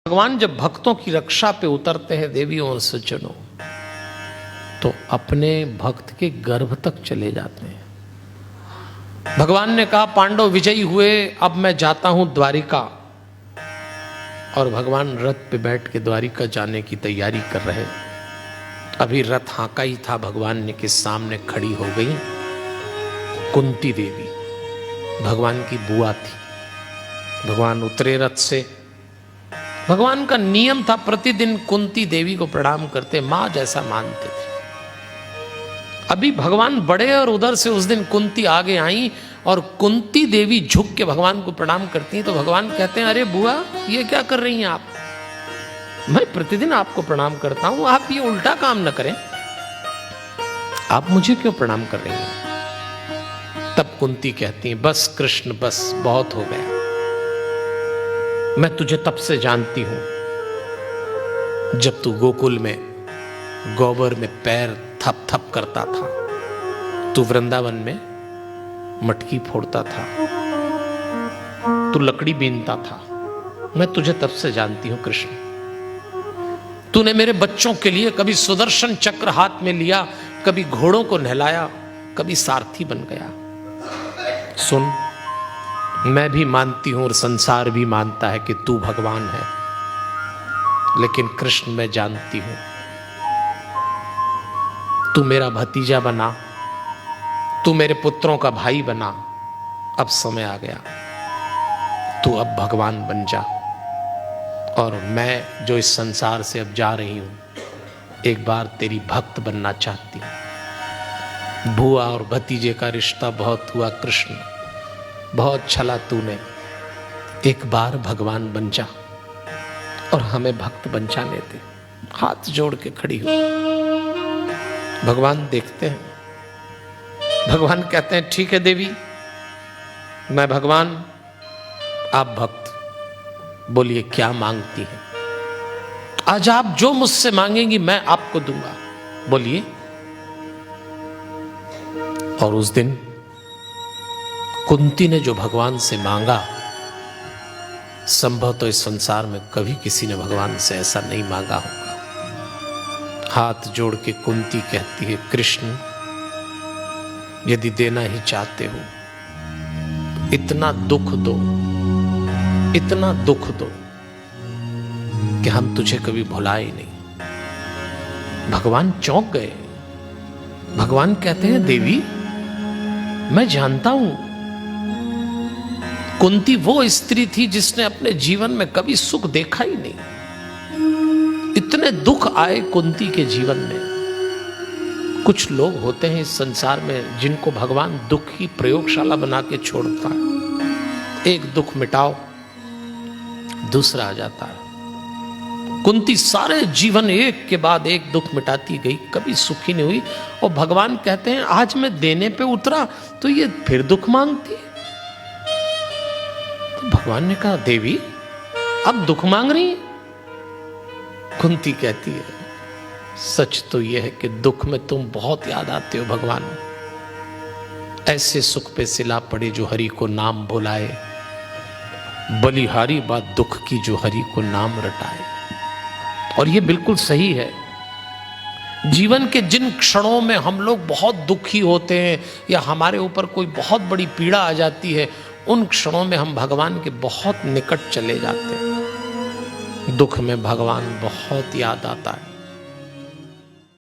भगवान जब भक्तों की रक्षा पे उतरते हैं देवियों और सज्जनों, तो अपने भक्त के गर्भ तक चले जाते हैं। भगवान ने कहा पांडव विजयी हुए, अब मैं जाता हूं द्वारिका। और भगवान रथ पे बैठ के द्वारिका जाने की तैयारी कर रहे। अभी रथ हाँका ही था, भगवान ने के सामने खड़ी हो गई कुंती देवी, भगवान की बुआ थी। भगवान उतरे रथ से। भगवान का नियम था प्रतिदिन कुंती देवी को प्रणाम करते, मां जैसा मानते थे। अभी भगवान बड़े और उधर से उस दिन कुंती आगे आई और कुंती देवी झुक के भगवान को प्रणाम करती हैं। तो भगवान कहते हैं अरे बुआ ये क्या कर रही हैं आप, मैं प्रतिदिन आपको प्रणाम करता हूं, आप ये उल्टा काम न करें, आप मुझे क्यों प्रणाम कर रही हैं। तब कुंती कहती हैं बस कृष्ण बस, बहुत हो गया, मैं तुझे तब से जानती हूं जब तू गोकुल में गोबर में पैर थप थप करता था, तू वृंदावन में मटकी फोड़ता था, तू लकड़ी बीनता था, मैं तुझे तब से जानती हूं कृष्ण। तूने मेरे बच्चों के लिए कभी सुदर्शन चक्र हाथ में लिया, कभी घोड़ों को नहलाया, कभी सारथी बन गया। सुन, मैं भी मानती हूं और संसार भी मानता है कि तू भगवान है, लेकिन कृष्ण मैं जानती हूं तू मेरा भतीजा बना, तू मेरे पुत्रों का भाई बना। अब समय आ गया, तू अब भगवान बन जा। और मैं जो इस संसार से अब जा रही हूं, एक बार तेरी भक्त बनना चाहती हूं। बुआ और भतीजे का रिश्ता बहुत हुआ कृष्ण, बहुत छला तूने, एक बार भगवान बन जा और हमें भक्त बन जाने दे। हाथ जोड़ के खड़ी हो। भगवान देखते हैं, भगवान कहते हैं ठीक है देवी, मैं भगवान, आप भक्त, बोलिए क्या मांगती हैं। आज आप जो मुझसे मांगेंगी मैं आपको दूंगा, बोलिए। और उस दिन कुंती ने जो भगवान से मांगा, संभव तो इस संसार में कभी किसी ने भगवान से ऐसा नहीं मांगा होगा। हाथ जोड़ के कुंती कहती है कृष्ण, यदि देना ही चाहते हो, इतना दुख दो, इतना दुख दो कि हम तुझे कभी भुलाए नहीं। भगवान चौंक गए। भगवान कहते हैं देवी, मैं जानता हूं कुंती वो स्त्री थी जिसने अपने जीवन में कभी सुख देखा ही नहीं। इतने दुख आए कुंती के जीवन में। कुछ लोग होते हैं इस संसार में जिनको भगवान दुख की प्रयोगशाला बना के छोड़ता है। एक दुख मिटाओ, दूसरा आ जाता है। कुंती सारे जीवन एक के बाद एक दुख मिटाती गई, कभी सुखी नहीं हुई। और भगवान कहते हैं आज मैं देने पे उतरा तो ये फिर दुख मांगती है। भगवान ने कहा देवी अब दुख मांग रही है। कुंती कहती है सच तो यह है कि दुख में तुम बहुत याद आते हो भगवान। ऐसे सुख पे सिला पड़े जो हरि को नाम बुलाए, बलिहारी बात दुख की जो हरि को नाम रटाए। और ये बिल्कुल सही है। जीवन के जिन क्षणों में हम लोग बहुत दुखी होते हैं या हमारे ऊपर कोई बहुत बड़ी पीड़ा आ जाती है, उन क्षणों में हम भगवान के बहुत निकट चले जाते हैं। दुख में भगवान बहुत याद आता है।